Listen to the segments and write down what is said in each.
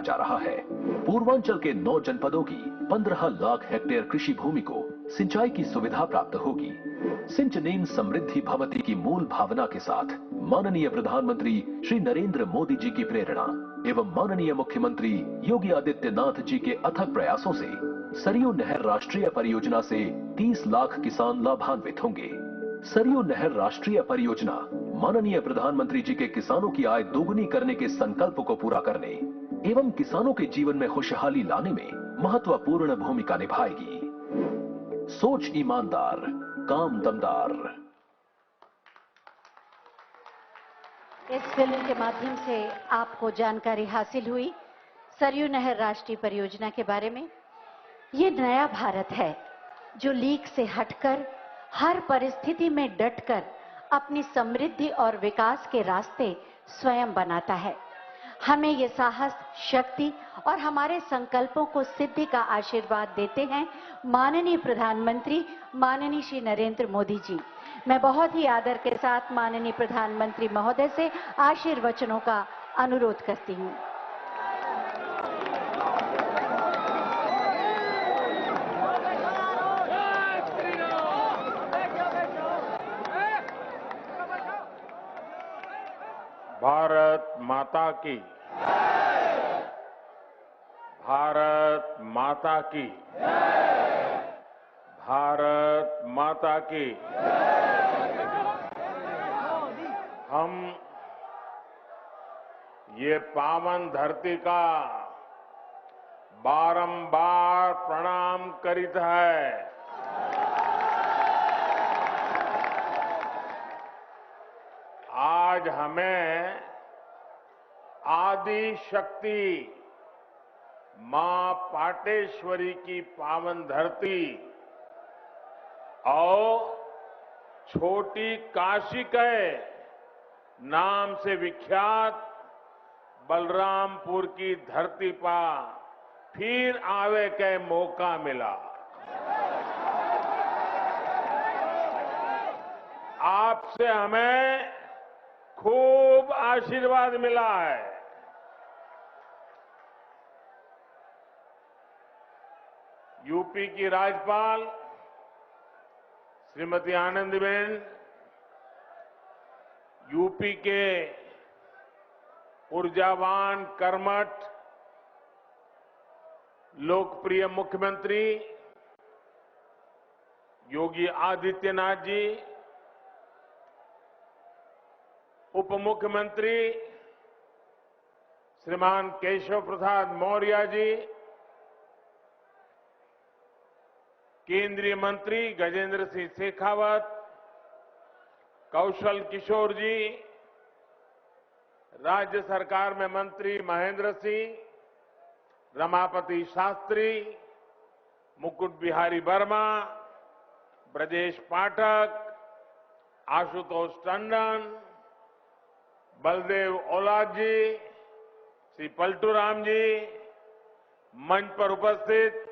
जा रहा है। पूर्वांचल के 9 जनपदों की 15 लाख हेक्टेयर कृषि भूमि को सिंचाई की सुविधा प्राप्त होगी। सिंचनेन समृद्धि भवति की मूल भावना के साथ माननीय प्रधानमंत्री श्री नरेंद्र मोदी जी की प्रेरणा एवं माननीय मुख्यमंत्री योगी आदित्यनाथ जी के अथक प्रयासों से सरयू नहर राष्ट्रीय परियोजना से 30 लाख किसान लाभान्वित होंगे। सरयू नहर राष्ट्रीय परियोजना माननीय प्रधानमंत्री जी के किसानों की आय दोगुनी करने के संकल्प को पूरा करने एवं किसानों के जीवन में खुशहाली लाने में महत्वपूर्ण भूमिका निभाएगी। सोच ईमानदार, काम दमदार। इस फिल्म के माध्यम से आपको जानकारी हासिल हुई सरयू नहर राष्ट्रीय परियोजना के बारे में। ये नया भारत है जो लीक से हटकर हर परिस्थिति में डटकर अपनी समृद्धि और विकास के रास्ते स्वयं बनाता है। हमें ये साहस, शक्ति और हमारे संकल्पों को सिद्धि का आशीर्वाद देते हैं माननीय प्रधानमंत्री माननीय श्री नरेंद्र मोदी जी। मैं बहुत ही आदर के साथ माननीय प्रधानमंत्री महोदय से आशीर्वचनों का अनुरोध करती हूँ। भारत माता की, भारत माता की, भारत माता की। हम ये पावन धरती का बारंबार प्रणाम करित है। आज हमें आदि शक्ति मां पाटेश्वरी की पावन धरती और छोटी काशी के नाम से विख्यात बलरामपुर की धरती पर फिर आवे के मौका मिला। आपसे हमें खूब आशीर्वाद मिला है। यूपी की राज्यपाल श्रीमती आनंदीबेन, यूपी के ऊर्जावान, कर्मठ, लोकप्रिय मुख्यमंत्री योगी आदित्यनाथ जी, उप मुख्यमंत्री श्रीमान केशव प्रसाद मौर्य जी, केंद्रीय मंत्री गजेंद्र सिंह शेखावत, कौशल किशोर जी, राज्य सरकार में मंत्री महेंद्र सिंह, रमापति शास्त्री, मुकुट बिहारी वर्मा, ब्रजेश पाठक, आशुतोष टंडन, बलदेव औलाद जी, श्री पलटू राम जी, मंच पर उपस्थित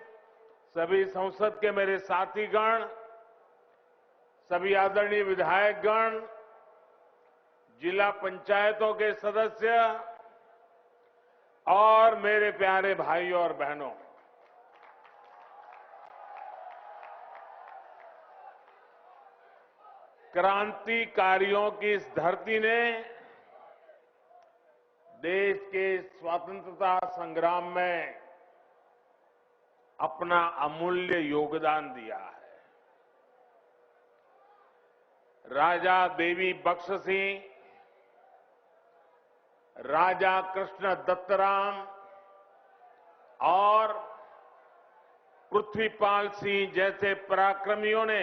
सभी संसद के मेरे साथीगण, सभी आदरणीय विधायकगण, जिला पंचायतों के सदस्य और मेरे प्यारे भाइयों और बहनों, क्रांतिकारियों की इस धरती ने देश के स्वतंत्रता संग्राम में अपना अमूल्य योगदान दिया है। राजा देवी बख्श सिंह, राजा कृष्ण दत्तराम और पृथ्वीपाल सिंह जैसे पराक्रमियों ने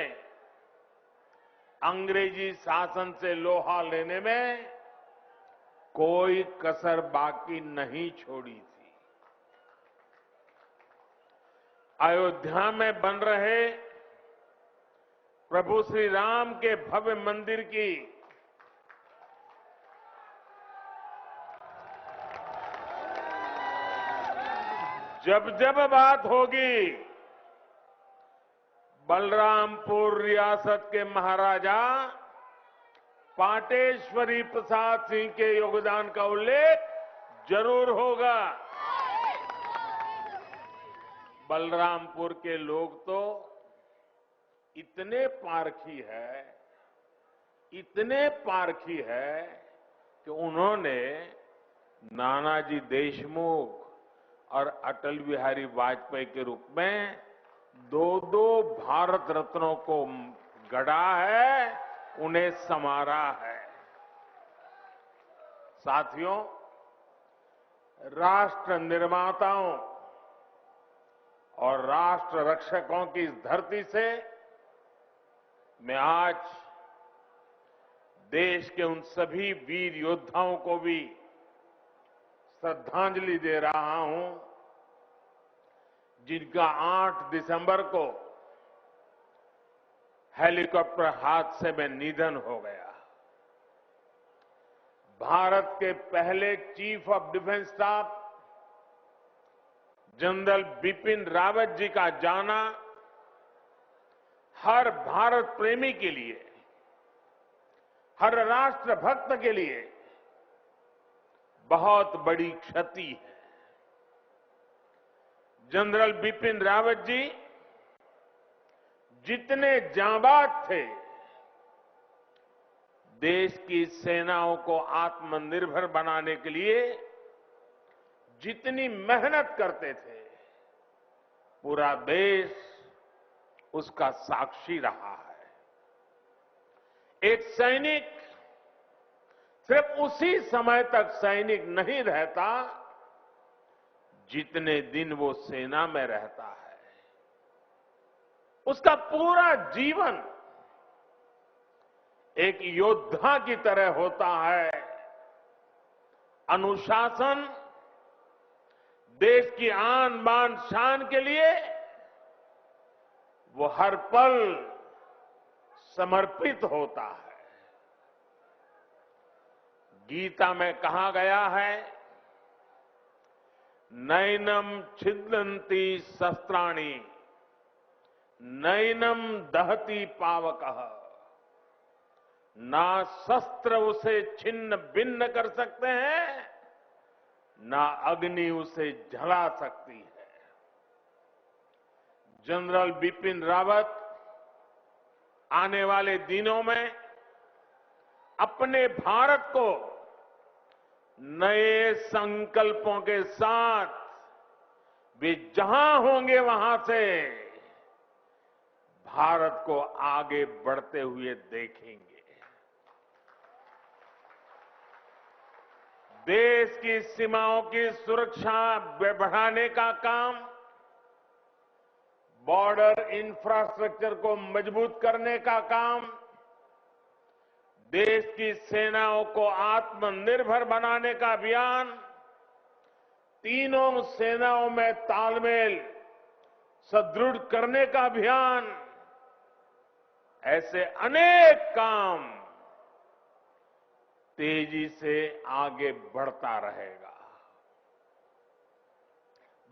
अंग्रेजी शासन से लोहा लेने में कोई कसर बाकी नहीं छोड़ी थी। अयोध्या में बन रहे प्रभु श्री राम के भव्य मंदिर की जब जब बात होगी, बलरामपुर रियासत के महाराजा पाटेश्वरी प्रसाद सिंह के योगदान का उल्लेख जरूर होगा। बलरामपुर के लोग तो इतने पारखी है कि उन्होंने नानाजी देशमुख और अटल बिहारी वाजपेयी के रूप में दो भारत रत्नों को गढ़ा है, उन्हें संवारा है। साथियों, राष्ट्र निर्माताओं और राष्ट्र रक्षकों की इस धरती से मैं आज देश के उन सभी वीर योद्धाओं को भी श्रद्धांजलि दे रहा हूं जिनका 8 दिसंबर को हेलीकॉप्टर हादसे में निधन हो गया। भारत के पहले chief of defence staff general Bipin Rawat ji का जाना हर भारत प्रेमी के लिए, हर राष्ट्र भक्त के लिए बहुत बड़ी क्षति है। जनरल बिपिन रावत जी जितने जांबाज थे, देश की सेनाओं को आत्मनिर्भर बनाने के लिए जितनी मेहनत करते थे, पूरा देश उसका साक्षी रहा है। एक सैनिक सिर्फ उसी समय तक सैनिक नहीं रहता जितने दिन वो सेना में रहता है। उसका पूरा जीवन एक योद्धा की तरह होता है। अनुशासन, देश की आन बान शान के लिए वो हर पल समर्पित होता है। गीता में कहा गया है, नैनम छिदन्ति शस्त्राणि नैनम दहति पावकः, ना शस्त्र उसे छिन्न भिन्न कर सकते हैं, ना अग्नि उसे जला सकती है। जनरल बिपिन रावत आने वाले दिनों में अपने भारत को नए संकल्पों के साथ वे जहां होंगे वहां से भारत को आगे बढ़ते हुए देखेंगे। देश की सीमाओं की सुरक्षा बढ़ाने का काम, बॉर्डर इंफ्रास्ट्रक्चर को मजबूत करने का काम, देश की सेनाओं को आत्मनिर्भर बनाने का अभियान, तीनों सेनाओं में तालमेल सुदृढ़ करने का अभियान, ऐसे अनेक काम तेजी से आगे बढ़ता रहेगा।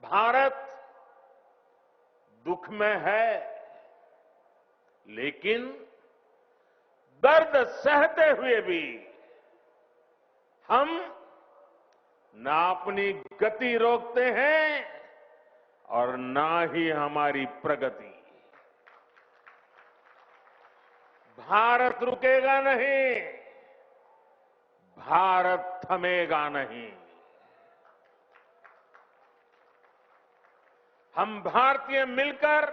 भारत दुख में है, लेकिन दर्द सहते हुए भी हम ना अपनी गति रोकते हैं और ना ही हमारी प्रगति। भारत रुकेगा नहीं, भारत थमेगा नहीं। हम भारतीय मिलकर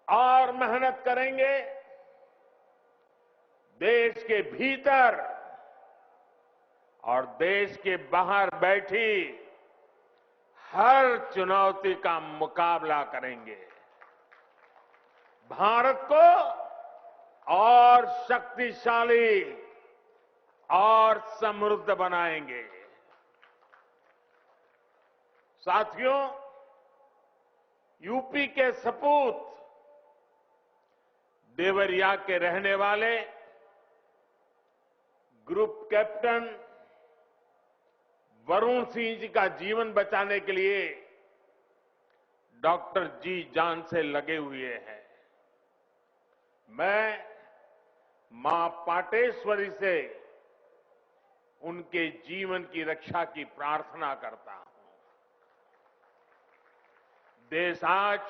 और मेहनत करेंगे। देश के भीतर और देश के बाहर बैठी हर चुनौती का मुकाबला करेंगे। भारत को और शक्तिशाली और समृद्ध बनाएंगे। साथियों, यूपी के सपूत देवरिया के रहने वाले ग्रुप कैप्टन वरुण सिंह जी का जीवन बचाने के लिए डॉक्टर जी जान से लगे हुए हैं। मैं मां पाटेश्वरी से उनके जीवन की रक्षा की प्रार्थना करता हूं। देश आज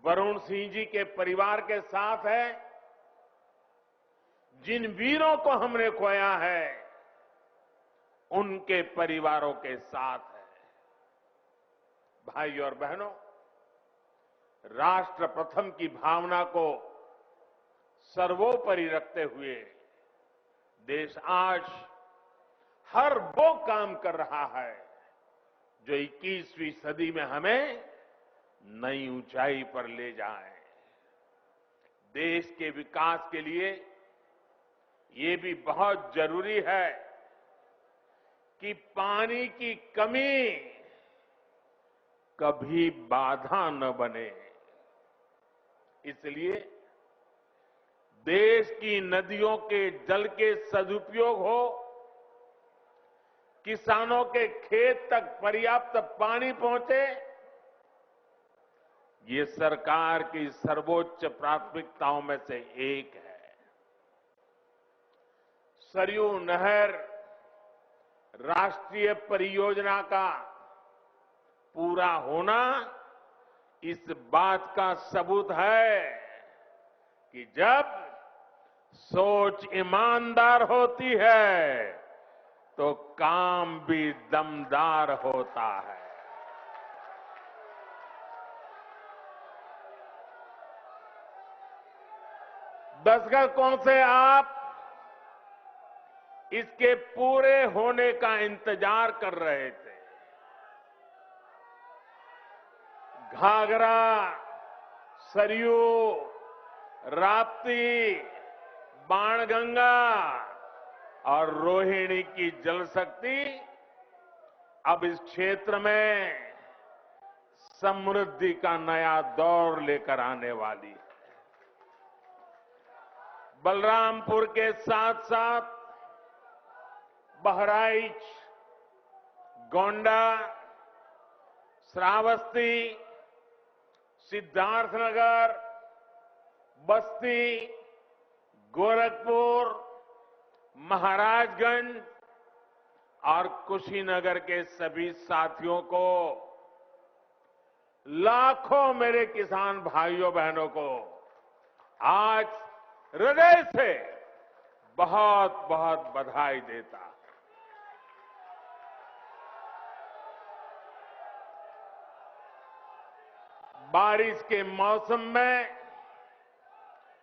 वरुण सिंह जी के परिवार के साथ है। जिन वीरों को हमने खोया है उनके परिवारों के साथ है। भाइयों और बहनों, राष्ट्र प्रथम की भावना को सर्वोपरि रखते हुए देश आज हर वो काम कर रहा है जो 21वीं सदी में हमें नई ऊंचाई पर ले जाए। देश के विकास के लिए ये भी बहुत जरूरी है कि पानी की कमी कभी बाधा न बने। इसलिए देश की नदियों के जल के सदुपयोग हो, किसानों के खेत तक पर्याप्त पानी पहुंचे, ये सरकार की सर्वोच्च प्राथमिकताओं में से एक है। सरयू नहर राष्ट्रीय परियोजना का पूरा होना इस बात का सबूत है कि जब सोच ईमानदार होती है तो काम भी दमदार होता है। दशकों से आप इसके पूरे होने का इंतजार कर रहे थे। घाघरा, सरयू, राप्ती, बाणगंगा और रोहिणी की जल शक्ति अब इस क्षेत्र में समृद्धि का नया दौर लेकर आने वाली है। बलरामपुर के साथ साथ बहराइच, गोंडा, श्रावस्ती, सिद्धार्थनगर, बस्ती, गोरखपुर, महाराजगंज और कुशीनगर के सभी साथियों को, लाखों मेरे किसान भाइयों बहनों को आज हृदय से बहुत बहुत बधाई देता। बारिश के मौसम में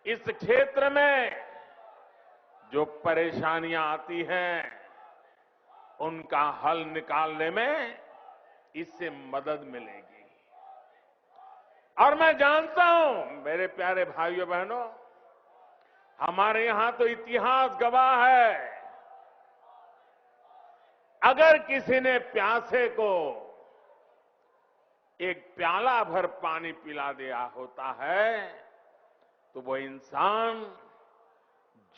इस क्षेत्र में जो परेशानियां आती हैं उनका हल निकालने में इससे मदद मिलेगी। और मैं जानता हूं मेरे प्यारे भाइयों बहनों, हमारे यहां तो इतिहास गवाह है, अगर किसी ने प्यासे को एक प्याला भर पानी पिला दिया होता है तो वो इंसान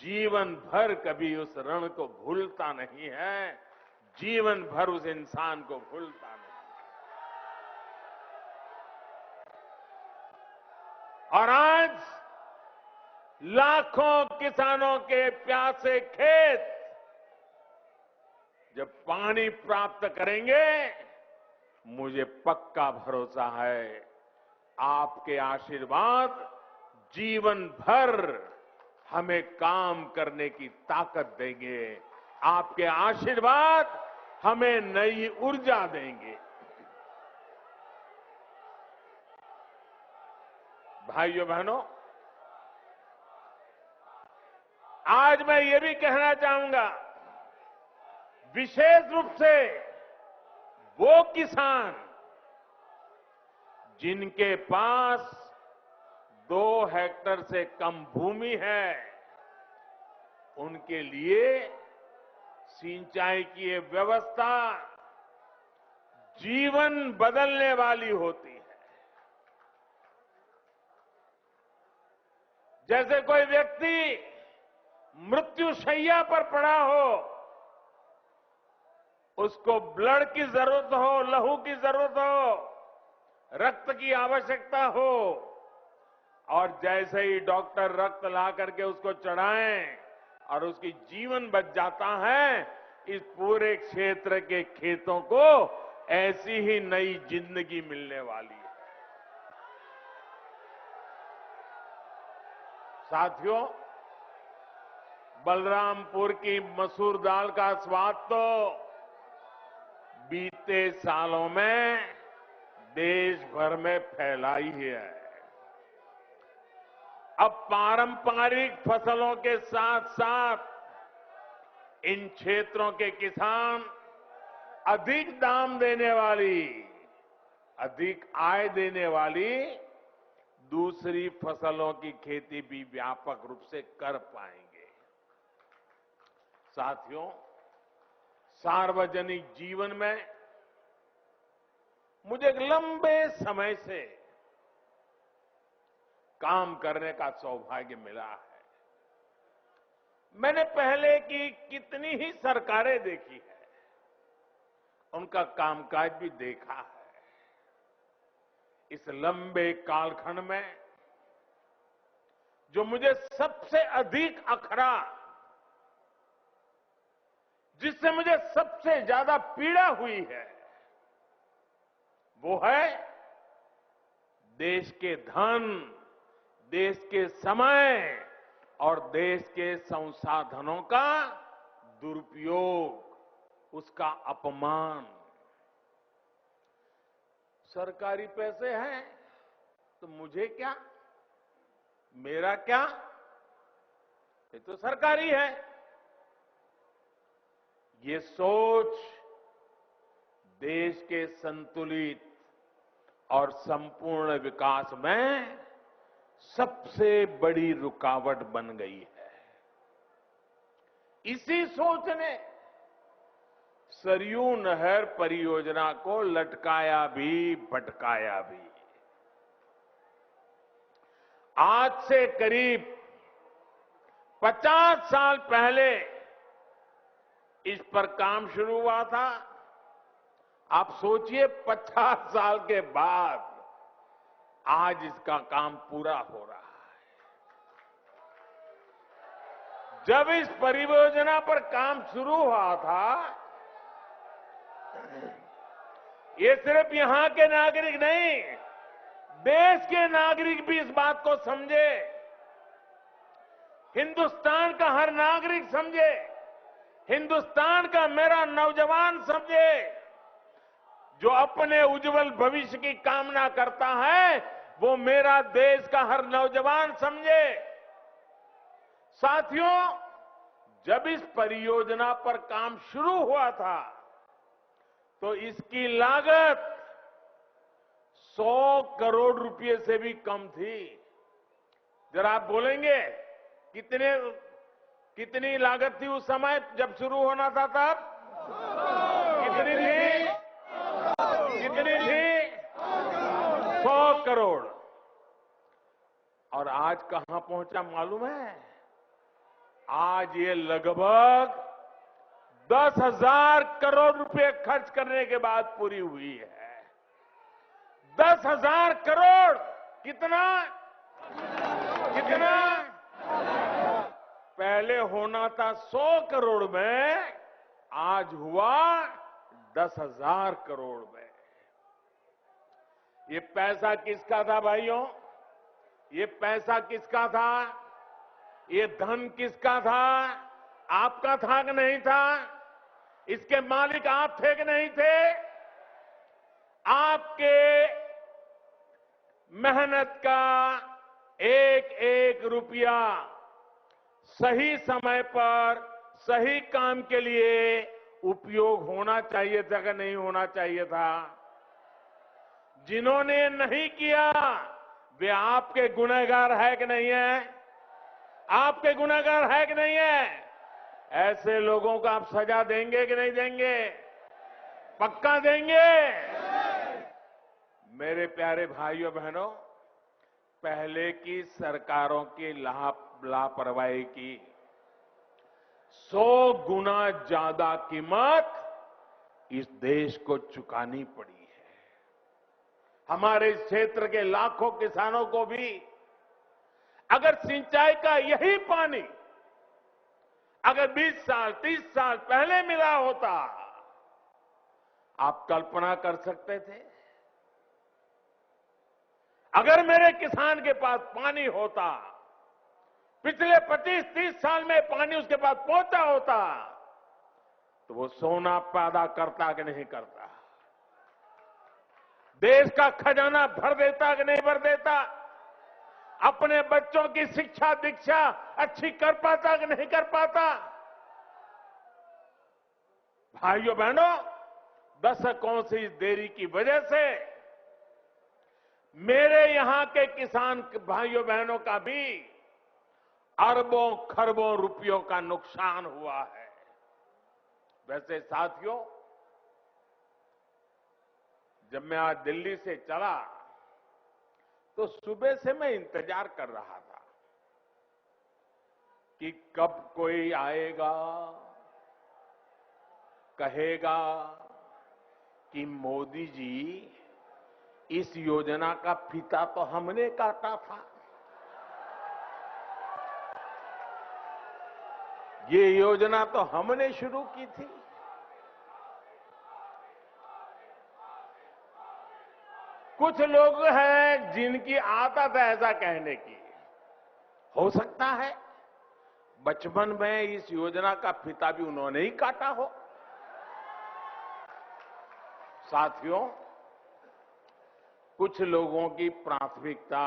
जीवन भर कभी उस ऋण को भूलता नहीं है, जीवन भर उस इंसान को भूलता नहीं। और आज लाखों किसानों के प्यासे खेत जब पानी प्राप्त करेंगे, मुझे पक्का भरोसा है आपके आशीर्वाद जीवन भर हमें काम करने की ताकत देंगे। आपके आशीर्वाद हमें नई ऊर्जा देंगे। भाइयों बहनों, आज मैं ये भी कहना चाहूंगा, विशेष रूप से वो किसान जिनके पास 2 हेक्टेयर से कम भूमि है, उनके लिए सिंचाई की ये व्यवस्था जीवन बदलने वाली होती है। जैसे कोई व्यक्ति मृत्युशैया पर पड़ा हो, उसको ब्लड की जरूरत हो, लहू की जरूरत हो, रक्त की आवश्यकता हो, और जैसे ही डॉक्टर रक्त ला करके उसको चढ़ाएं और उसकी जीवन बच जाता है, इस पूरे क्षेत्र के खेतों को ऐसी ही नई जिंदगी मिलने वाली है। साथियों, बलरामपुर की मसूर दाल का स्वाद तो बीते सालों में देश भर में फैला ही है। अब पारंपरिक फसलों के साथ साथ इन क्षेत्रों के किसान अधिक दाम देने वाली, अधिक आय देने वाली दूसरी फसलों की खेती भी व्यापक रूप से कर पाएंगे। साथियों, सार्वजनिक जीवन में मुझे एक लंबे समय से काम करने का सौभाग्य मिला है। मैंने पहले की कितनी ही सरकारें देखी है, उनका कामकाज भी देखा है। इस लंबे कालखंड में जो मुझे सबसे अधिक अखरा, जिससे मुझे सबसे ज्यादा पीड़ा हुई है, वो है देश के धन, देश के समय और देश के संसाधनों का दुरुपयोग, उसका अपमान। सरकारी पैसे हैं तो मुझे क्या, मेरा क्या, ये तो सरकारी है। ये सोच देश के संतुलित और संपूर्ण विकास में सबसे बड़ी रुकावट बन गई है। इसी सोच ने सरयू नहर परियोजना को लटकाया भी, भटकाया भी। आज से करीब 50 साल पहले इस पर काम शुरू हुआ था। आप सोचिए 50 साल के बाद आज इसका काम पूरा हो रहा है। जब इस परियोजना पर काम शुरू हुआ था, ये सिर्फ यहां के नागरिक नहीं, देश के नागरिक भी इस बात को समझे, हिंदुस्तान का हर नागरिक समझे, हिंदुस्तान का मेरा नौजवान समझे, जो अपने उज्जवल भविष्य की कामना करता है, वो मेरा देश का हर नौजवान समझे। साथियों, जब इस परियोजना पर काम शुरू हुआ था तो इसकी लागत 100 करोड़ रुपए से भी कम थी। जरा आप बोलेंगे कितनी लागत थी उस समय जब शुरू होना था? तब कितनी थी? कितनी थी? 100 करोड़। और आज कहां पहुंचा मालूम है? आज ये लगभग 10,000 करोड़ रुपए खर्च करने के बाद पूरी हुई है। 10,000 करोड़ कितना? कितना? पहले होना था 100 करोड़ में, आज हुआ 10,000 करोड़ में। ये पैसा किसका था भाइयों? ये पैसा किसका था? ये धन किसका था? आपका था कि नहीं था? इसके मालिक आप थे कि नहीं थे? आपके मेहनत का एक एक रुपया सही समय पर सही काम के लिए उपयोग होना चाहिए था कि नहीं होना चाहिए था? जिन्होंने नहीं किया वे आपके गुनहगार है कि नहीं है? आपके गुनहगार है कि नहीं है? ऐसे लोगों को आप सजा देंगे कि नहीं देंगे? पक्का देंगे? मेरे प्यारे भाइयों बहनों, पहले की सरकारों की लापरवाही की 100 गुना ज्यादा कीमत इस देश को चुकानी पड़ी है। हमारे इस क्षेत्र के लाखों किसानों को भी अगर सिंचाई का यही पानी अगर 20 साल 30 साल पहले मिला होता, आप कल्पना कर सकते थे अगर मेरे किसान के पास पानी होता, पिछले 25-30 साल में पानी उसके पास पहुंचा होता, तो वो सोना पैदा करता कि नहीं करता, देश का खजाना भर देता कि नहीं भर देता, अपने बच्चों की शिक्षा दीक्षा अच्छी कर पाता कि नहीं कर पाता। भाइयों बहनों, दशकों से इस देरी की वजह से मेरे यहां के किसान भाइयों बहनों का भी अरबों खरबों रुपयों का नुकसान हुआ है। वैसे साथियों, जब मैं आज दिल्ली से चला तो सुबह से मैं इंतजार कर रहा था कि कब कोई आएगा, कहेगा कि मोदी जी, इस योजना का फीता तो हमने काटा था, ये योजना तो हमने शुरू की थी। कुछ लोग हैं जिनकी आदत है ऐसा कहने की। हो सकता है बचपन में इस योजना का फीता भी उन्होंने ही काटा हो। साथियों, कुछ लोगों की प्राथमिकता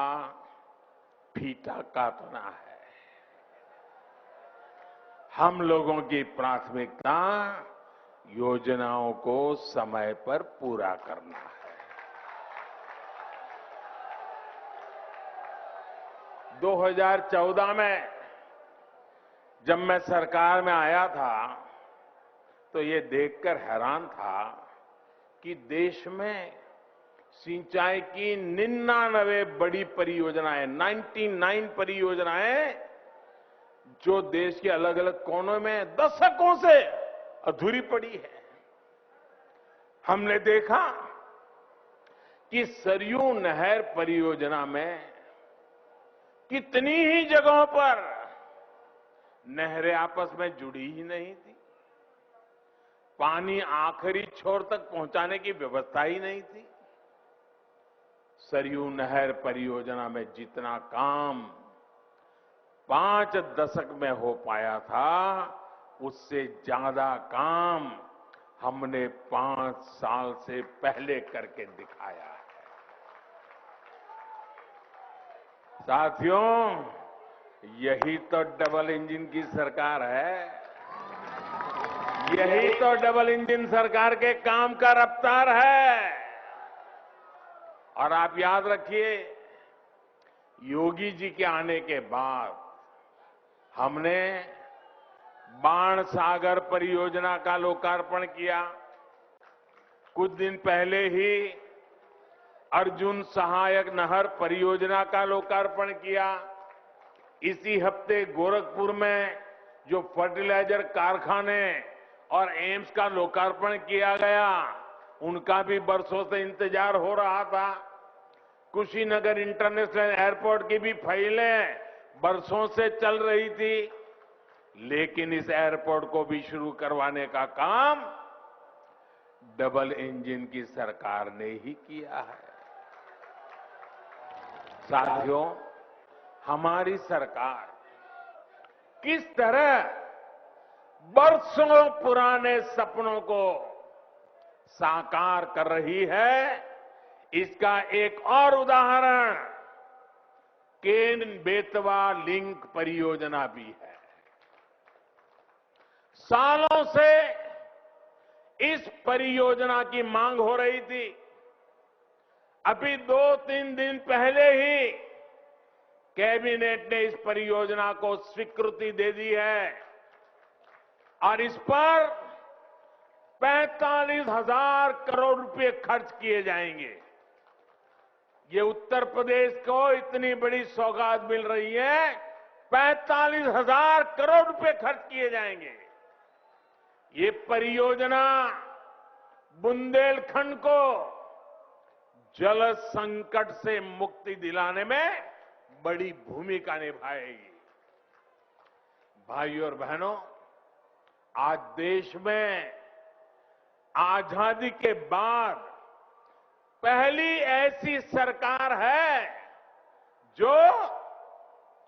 फीता काटना है, हम लोगों की प्राथमिकता योजनाओं को समय पर पूरा करना है। 2014 में जब मैं सरकार में आया था तो ये देखकर हैरान था कि देश में सिंचाई की 99 बड़ी परियोजनाएं, 99 परियोजनाएं जो देश के अलग अलग कोनों में दशकों से अधूरी पड़ी है। हमने देखा कि सरयू नहर परियोजना में कितनी ही जगहों पर नहरें आपस में जुड़ी ही नहीं थी, पानी आखिरी छोर तक पहुंचाने की व्यवस्था ही नहीं थी। सरयू नहर परियोजना में जितना काम 5 दशक में हो पाया था, उससे ज्यादा काम हमने 5 साल से पहले करके दिखाया है। साथियों, यही तो डबल इंजन की सरकार है, यही तो डबल इंजन सरकार के काम का रफ्तार है। और आप याद रखिए, योगी जी के आने के बाद हमने बाण सागर परियोजना का लोकार्पण किया। कुछ दिन पहले ही अर्जुन सहायक नहर परियोजना का लोकार्पण किया। इसी हफ्ते गोरखपुर में जो फर्टिलाइजर कारखाने और एम्स का लोकार्पण किया गया, उनका भी बरसों से इंतजार हो रहा था। कुशीनगर इंटरनेशनल एयरपोर्ट की भी फाइलें बरसों से चल रही थी, लेकिन इस एयरपोर्ट को भी शुरू करवाने का काम डबल इंजन की सरकार ने ही किया है। साथियों, हमारी सरकार किस तरह बरसों पुराने सपनों को साकार कर रही है, इसका एक और उदाहरण केन बेतवा लिंक परियोजना भी है। सालों से इस परियोजना की मांग हो रही थी। अभी 2-3 दिन पहले ही कैबिनेट ने इस परियोजना को स्वीकृति दे दी है और इस पर 45,000 करोड़ रुपए खर्च किए जाएंगे। ये उत्तर प्रदेश को इतनी बड़ी सौगात मिल रही है, 45,000 करोड़ रुपए खर्च किए जाएंगे। ये परियोजना बुंदेलखंड को जल संकट से मुक्ति दिलाने में बड़ी भूमिका निभाएगी। भाइयों और बहनों, आज देश में आजादी के बाद पहली ऐसी सरकार है जो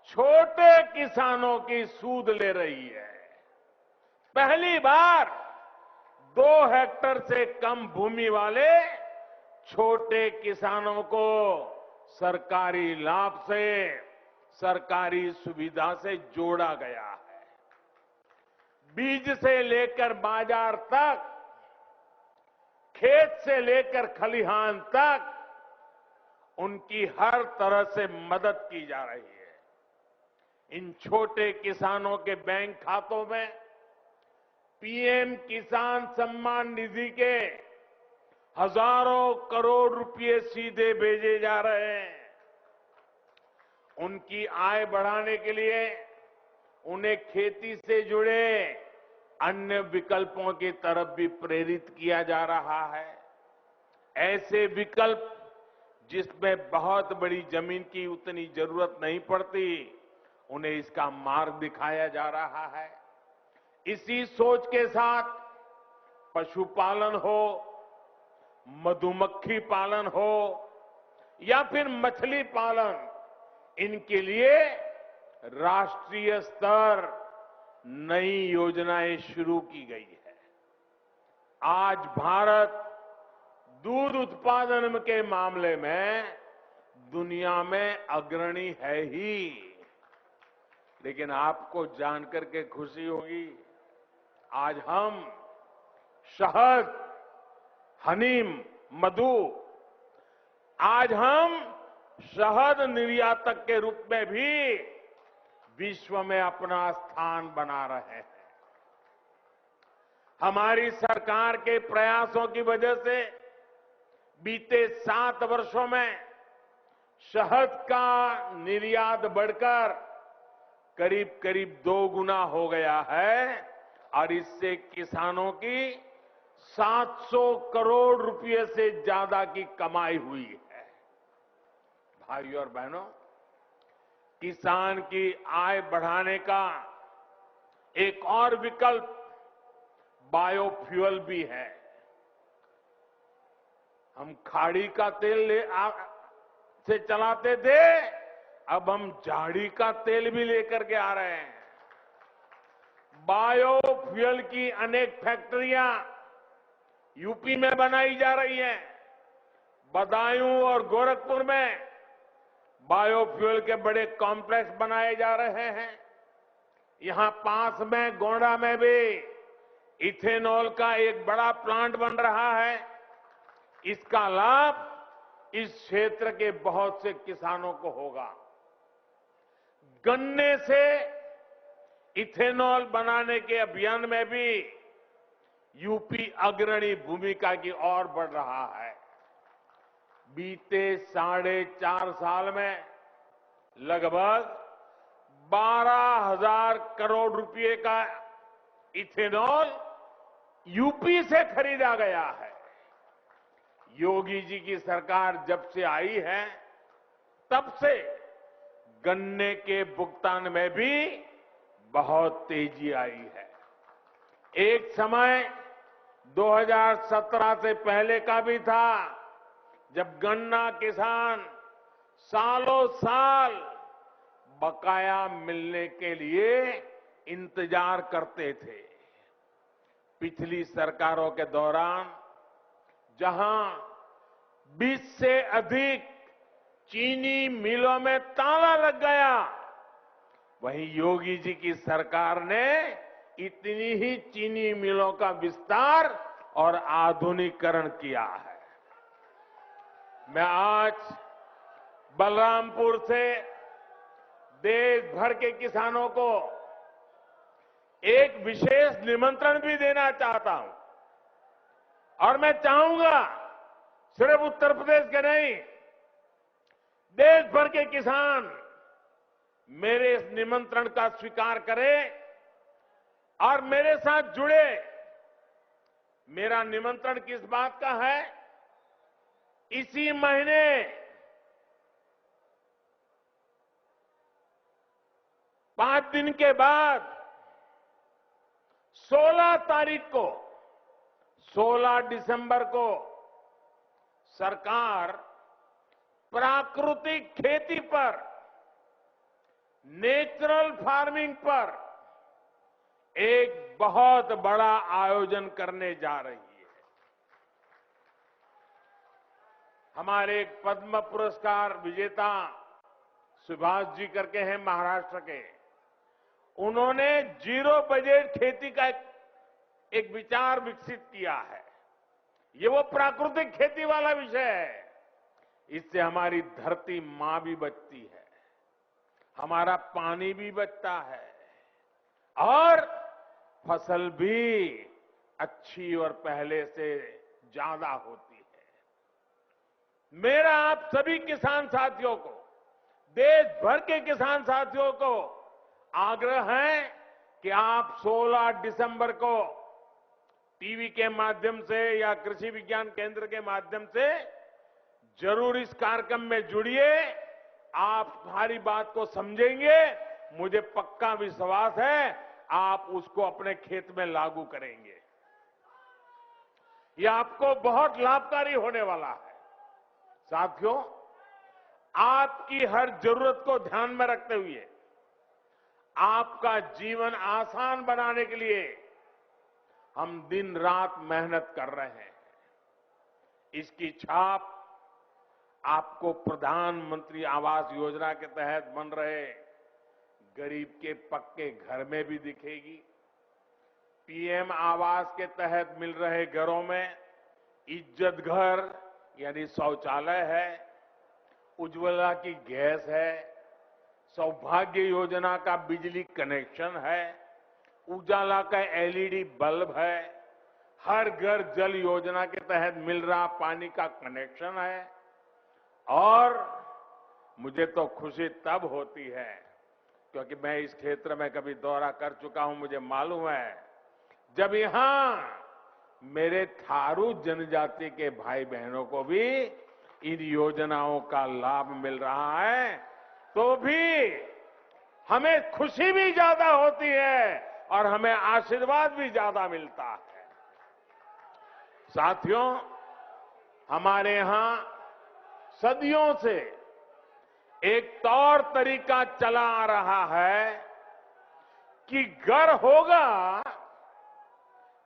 छोटे किसानों की सूद ले रही है। पहली बार 2 हेक्टेयर से कम भूमि वाले छोटे किसानों को सरकारी लाभ से, सरकारी सुविधा से जोड़ा गया है। बीज से लेकर बाजार तक, खेत से लेकर खलिहान तक उनकी हर तरह से मदद की जा रही है। इन छोटे किसानों के बैंक खातों में पीएम किसान सम्मान निधि के हजारों करोड़ रुपए सीधे भेजे जा रहे हैं। उनकी आय बढ़ाने के लिए उन्हें खेती से जुड़े अन्य विकल्पों की तरफ भी प्रेरित किया जा रहा है। ऐसे विकल्प जिसमें बहुत बड़ी जमीन की उतनी जरूरत नहीं पड़ती, उन्हें इसका मार्ग दिखाया जा रहा है। इसी सोच के साथ पशुपालन हो, मधुमक्खी पालन हो या फिर मछली पालन, इनके लिए राष्ट्रीय स्तर नई योजनाएं शुरू की गई है। आज भारत दूध उत्पादन के मामले में दुनिया में अग्रणी है ही। लेकिन आपको जानकर के खुशी होगी, आज हम शहद, हनी, मधु, आज हम शहद निर्यातक के रूप में भी विश्व में अपना स्थान बना रहे हैं। हमारी सरकार के प्रयासों की वजह से बीते 7 वर्षों में शहद का निर्यात बढ़कर करीब करीब 2 गुना हो गया है और इससे किसानों की 700 करोड़ रुपए से ज्यादा की कमाई हुई है। भाइयों और बहनों, किसान की आय बढ़ाने का एक और विकल्प बायोफ्यूल भी है। हम खाड़ी का तेल से चलाते थे, अब हम झाड़ी का तेल भी लेकर के आ रहे हैं। बायोफ्यूल की अनेक फैक्ट्रियां यूपी में बनाई जा रही हैं। बदायूं और गोरखपुर में बायोफ्यूल के बड़े कॉम्प्लेक्स बनाए जा रहे हैं। यहां पास में गोंडा में भी इथेनॉल का एक बड़ा प्लांट बन रहा है। इसका लाभ इस क्षेत्र के बहुत से किसानों को होगा। गन्ने से इथेनॉल बनाने के अभियान में भी यूपी अग्रणी भूमिका की ओर बढ़ रहा है। बीते 4.5 साल में लगभग 12,000 करोड़ रुपए का इथेनॉल यूपी से खरीदा गया है। योगी जी की सरकार जब से आई है, तब से गन्ने के भुगतान में भी बहुत तेजी आई है। एक समय 2017 से पहले का भी था, जब गन्ना किसान सालों साल बकाया मिलने के लिए इंतजार करते थे। पिछली सरकारों के दौरान जहां 20 से अधिक चीनी मिलों में ताला लग गया, वहीं योगी जी की सरकार ने इतनी ही चीनी मिलों का विस्तार और आधुनिकीकरण किया है। मैं आज बलरामपुर से देश भर के किसानों को एक विशेष निमंत्रण भी देना चाहता हूं और मैं चाहूंगा सिर्फ उत्तर प्रदेश के नहीं, देश भर के किसान मेरे इस निमंत्रण का स्वीकार करें और मेरे साथ जुड़े। मेरा निमंत्रण किस बात का है? इसी महीने 5 दिन के बाद 16 तारीख को 16 दिसंबर को सरकार प्राकृतिक खेती पर, नेचुरल फार्मिंग पर एक बहुत बड़ा आयोजन करने जा रही है। हमारे एक पद्म पुरस्कार विजेता सुभाष जी करके हैं महाराष्ट्र के, उन्होंने जीरो बजट खेती का एक विचार विकसित किया है। ये वो प्राकृतिक खेती वाला विषय है। इससे हमारी धरती मां भी बचती है, हमारा पानी भी बचता है और फसल भी अच्छी और पहले से ज्यादा होती है। मेरा आप सभी किसान साथियों को, देश भर के किसान साथियों को आग्रह है कि आप 16 दिसंबर को टीवी के माध्यम से या कृषि विज्ञान केंद्र के माध्यम से जरूर इस कार्यक्रम में जुड़िए। आप हमारी बात को समझेंगे, मुझे पक्का विश्वास है आप उसको अपने खेत में लागू करेंगे। यह आपको बहुत लाभकारी होने वाला है। साथियों, आपकी हर जरूरत को ध्यान में रखते हुए आपका जीवन आसान बनाने के लिए हम दिन रात मेहनत कर रहे हैं। इसकी छाप आपको प्रधानमंत्री आवास योजना के तहत बन रहे गरीब के पक्के घर में भी दिखेगी। पीएम आवास के तहत मिल रहे घरों में इज्जत घर यानी शौचालय है, उज्ज्वला की गैस है, सौभाग्य योजना का बिजली कनेक्शन है, उजाला का एलईडी बल्ब है, हर घर जल योजना के तहत मिल रहा पानी का कनेक्शन है। और मुझे तो खुशी तब होती है क्योंकि मैं इस क्षेत्र में कभी दौरा कर चुका हूं, मुझे मालूम है जब यहां मेरे थारू जनजाति के भाई बहनों को भी इन योजनाओं का लाभ मिल रहा है तो भी हमें खुशी भी ज्यादा होती है और हमें आशीर्वाद भी ज्यादा मिलता है। साथियों, हमारे यहां सदियों से एक तौर तरीका चला आ रहा है कि घर होगा,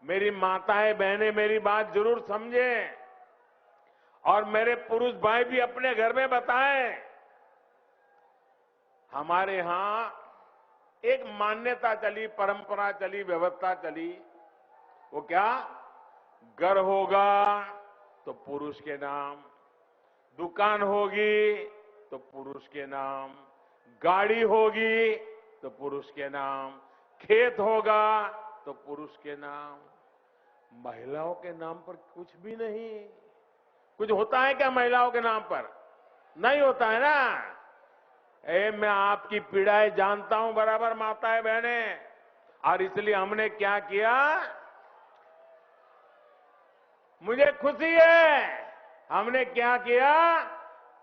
मेरी माताएं बहनें मेरी बात जरूर समझें और मेरे पुरुष भाई भी अपने घर में बताएं। हमारे यहां एक मान्यता चली, परंपरा चली, व्यवस्था चली। वो क्या? घर होगा तो पुरुष के नाम, दुकान होगी तो पुरुष के नाम, गाड़ी होगी तो पुरुष के नाम, खेत होगा तो पुरुष के नाम। महिलाओं के नाम पर कुछ भी नहीं। कुछ होता है क्या महिलाओं के नाम पर? नहीं होता है ना। मैं आपकी पीड़ाएं जानता हूं बराबर माताएं बहनें, और इसलिए हमने क्या किया, मुझे खुशी है, हमने क्या किया,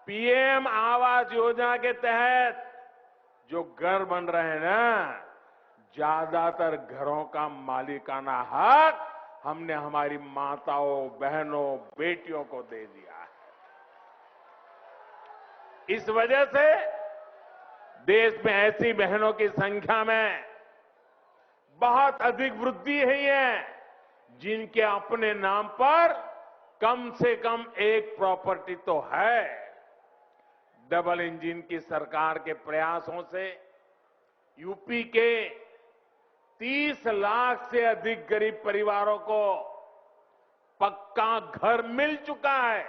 पीएम आवास योजना के तहत जो घर बन रहे हैं ना, ज्यादातर घरों का मालिकाना हक हमने हमारी माताओं, बहनों, बेटियों को दे दिया है। इस वजह से देश में ऐसी बहनों की संख्या में बहुत अधिक वृद्धि हुई है जिनके अपने नाम पर कम से कम एक प्रॉपर्टी तो है। डबल इंजन की सरकार के प्रयासों से यूपी के 30 लाख से अधिक गरीब परिवारों को पक्का घर मिल चुका है।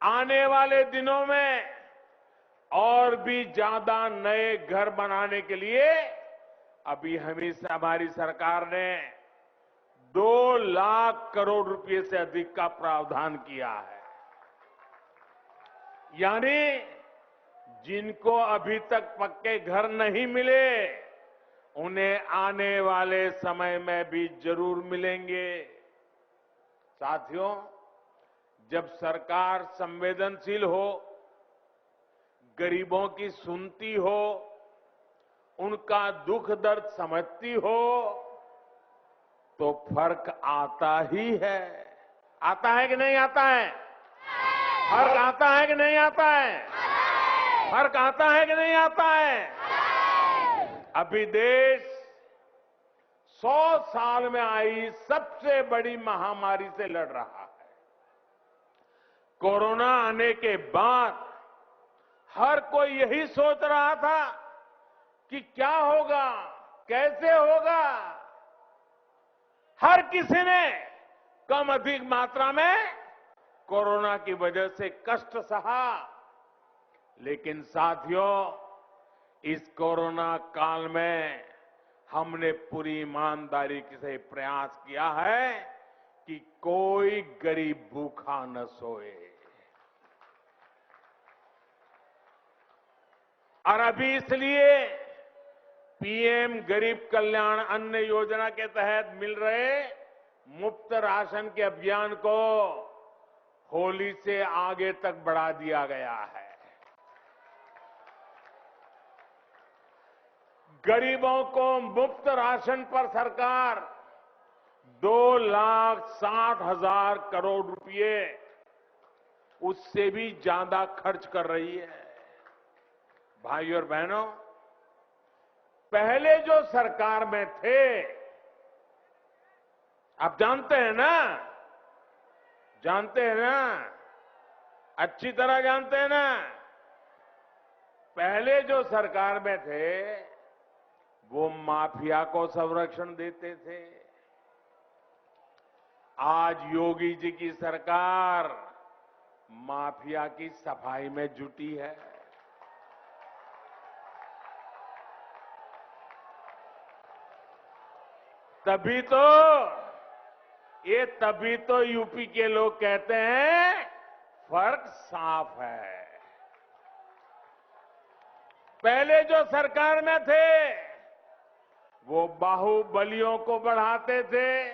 आने वाले दिनों में और भी ज्यादा नए घर बनाने के लिए अभी हमारी सरकार ने 2 लाख करोड़ रुपए से अधिक का प्रावधान किया है। यानी जिनको अभी तक पक्के घर नहीं मिले उन्हें आने वाले समय में भी जरूर मिलेंगे। साथियों, जब सरकार संवेदनशील हो, गरीबों की सुनती हो, उनका दुख दर्द समझती हो, तो फर्क आता ही है। आता है कि नहीं आता है? फर्क आता है कि नहीं आता है? फर्क आता है कि नहीं आता है? अभी देश 100 साल में आई सबसे बड़ी महामारी से लड़ रहा है। कोरोना आने के बाद हर कोई यही सोच रहा था कि क्या होगा, कैसे होगा। हर किसी ने कम अधिक मात्रा में कोरोना की वजह से कष्ट सहा। लेकिन साथियों, इस कोरोना काल में हमने पूरी ईमानदारी से प्रयास किया है कि कोई गरीब भूखा न सोए। और अभी इसलिए पीएम गरीब कल्याण अन्न योजना के तहत मिल रहे मुफ्त राशन के अभियान को होली से आगे तक बढ़ा दिया गया है। गरीबों को मुफ्त राशन पर सरकार 2,60,000 करोड़ रुपए, उससे भी ज्यादा खर्च कर रही है। भाइयों और बहनों, पहले जो सरकार में थे, आप जानते हैं ना, अच्छी तरह जानते हैं ना। पहले जो सरकार में थे वो माफिया को संरक्षण देते थे। आज योगी जी की सरकार माफिया की सफाई में जुटी है। तभी तो यूपी के लोग कहते हैं फर्क साफ है। पहले जो सरकार में थे वो बाहुबलियों को बढ़ाते थे।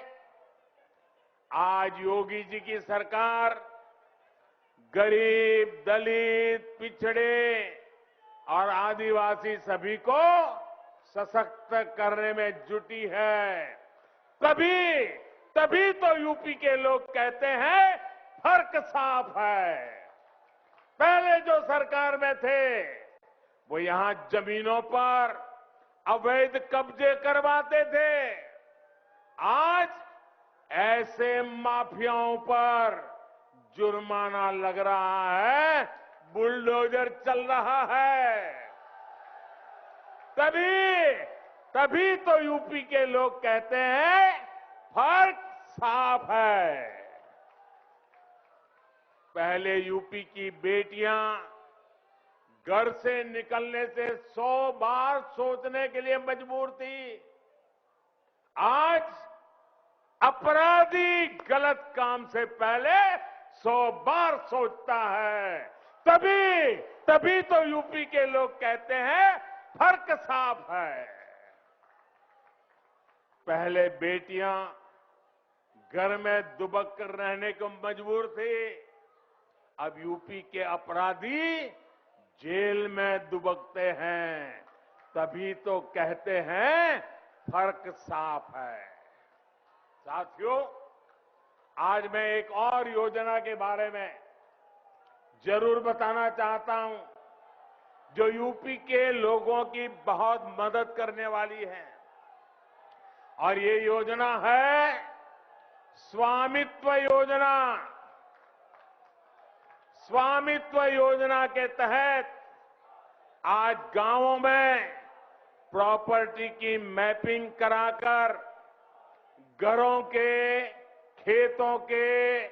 आज योगी जी की सरकार गरीब, दलित, पिछड़े और आदिवासी सभी को सशक्त करने में जुटी है। तभी तो यूपी के लोग कहते हैं फर्क साफ है। पहले जो सरकार में थे वो यहां जमीनों पर अवैध कब्जे करवाते थे। आज ऐसे माफियाओं पर जुर्माना लग रहा है, बुलडोजर चल रहा है। तभी तो यूपी के लोग कहते हैं फर्क साफ है। पहले यूपी की बेटियां घर से निकलने से 100 बार सोचने के लिए मजबूर थी। आज अपराधी गलत काम से पहले 100 बार सोचता है। तभी तो यूपी के लोग कहते हैं फर्क साफ है। पहले बेटियां घर में दुबक कर रहने को मजबूर थी। अब यूपी के अपराधी जेल में दुबकते हैं। तभी तो कहते हैं फर्क साफ है। साथियों, आज मैं एक और योजना के बारे में जरूर बताना चाहता हूं जो यूपी के लोगों की बहुत मदद करने वाली है। और ये योजना है स्वामित्व योजना। स्वामित्व योजना के तहत आज गांवों में प्रॉपर्टी की मैपिंग कराकर घरों के, खेतों के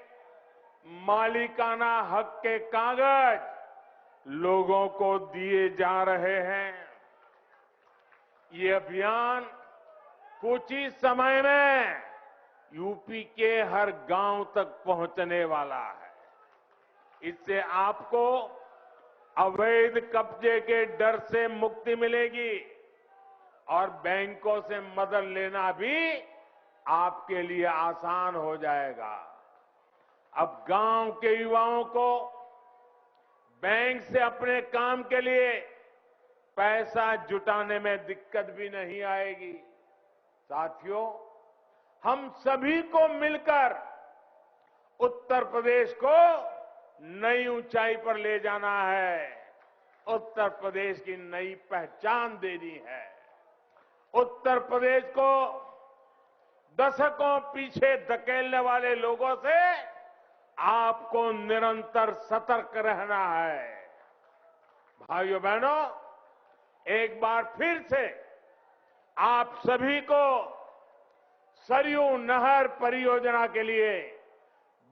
मालिकाना हक के कागज लोगों को दिए जा रहे हैं। ये अभियान कुछ ही समय में यूपी के हर गांव तक पहुंचने वाला है। इससे आपको अवैध कब्जे के डर से मुक्ति मिलेगी और बैंकों से मदद लेना भी आपके लिए आसान हो जाएगा। अब गांव के युवाओं को बैंक से अपने काम के लिए पैसा जुटाने में दिक्कत भी नहीं आएगी। साथियों, हम सभी को मिलकर उत्तर प्रदेश को नई ऊंचाई पर ले जाना है। उत्तर प्रदेश की नई पहचान देनी है। उत्तर प्रदेश को दशकों पीछे धकेलने वाले लोगों से आपको निरंतर सतर्क रहना है। भाइयों बहनों, एक बार फिर से आप सभी को सरयू नहर परियोजना के लिए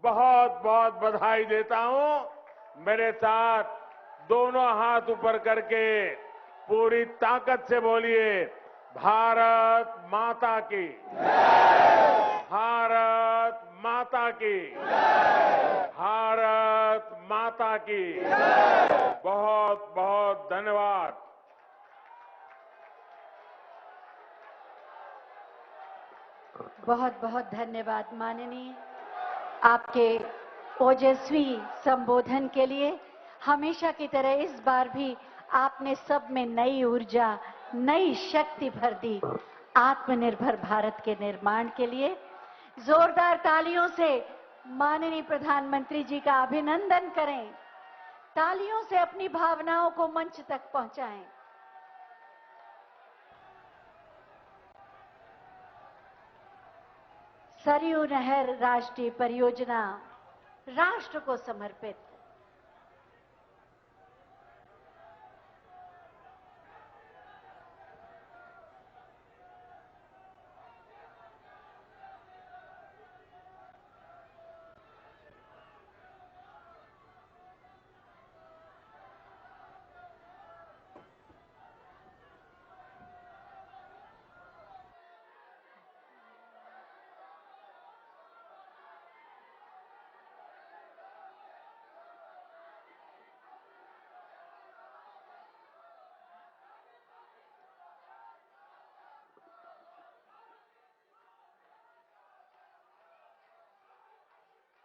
बहुत बहुत बधाई देता हूं। मेरे साथ दोनों हाथ ऊपर करके पूरी ताकत से बोलिए, भारत माता की, भारत माता की, भारत माता की। बहुत बहुत धन्यवाद। बहुत बहुत धन्यवाद माननीय, आपके ओजस्वी संबोधन के लिए। हमेशा की तरह इस बार भी आपने सब में नई ऊर्जा, नई शक्ति भर दी आत्मनिर्भर भारत के निर्माण के लिए। जोरदार तालियों से माननीय प्रधानमंत्री जी का अभिनंदन करें। तालियों से अपनी भावनाओं को मंच तक पहुंचाएं। सरयू नहर राष्ट्रीय परियोजना राष्ट्र को समर्पित।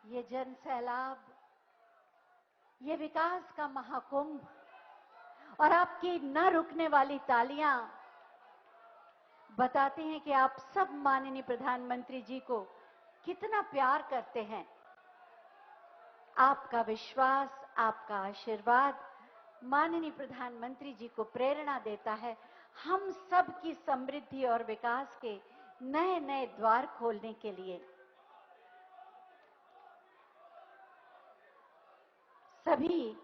ये जन सैलाब, ये विकास का महाकुंभ और आपकी न रुकने वाली तालियां बताती हैं कि आप सब माननीय प्रधानमंत्री जी को कितना प्यार करते हैं। आपका विश्वास, आपका आशीर्वाद माननीय प्रधानमंत्री जी को प्रेरणा देता है हम सब की समृद्धि और विकास के नए नए द्वार खोलने के लिए। सभी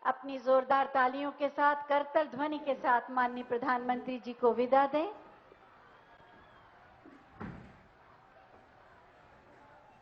अपनी जोरदार तालियों के साथ, करतल ध्वनि के साथ माननीय प्रधानमंत्री जी को विदा दें।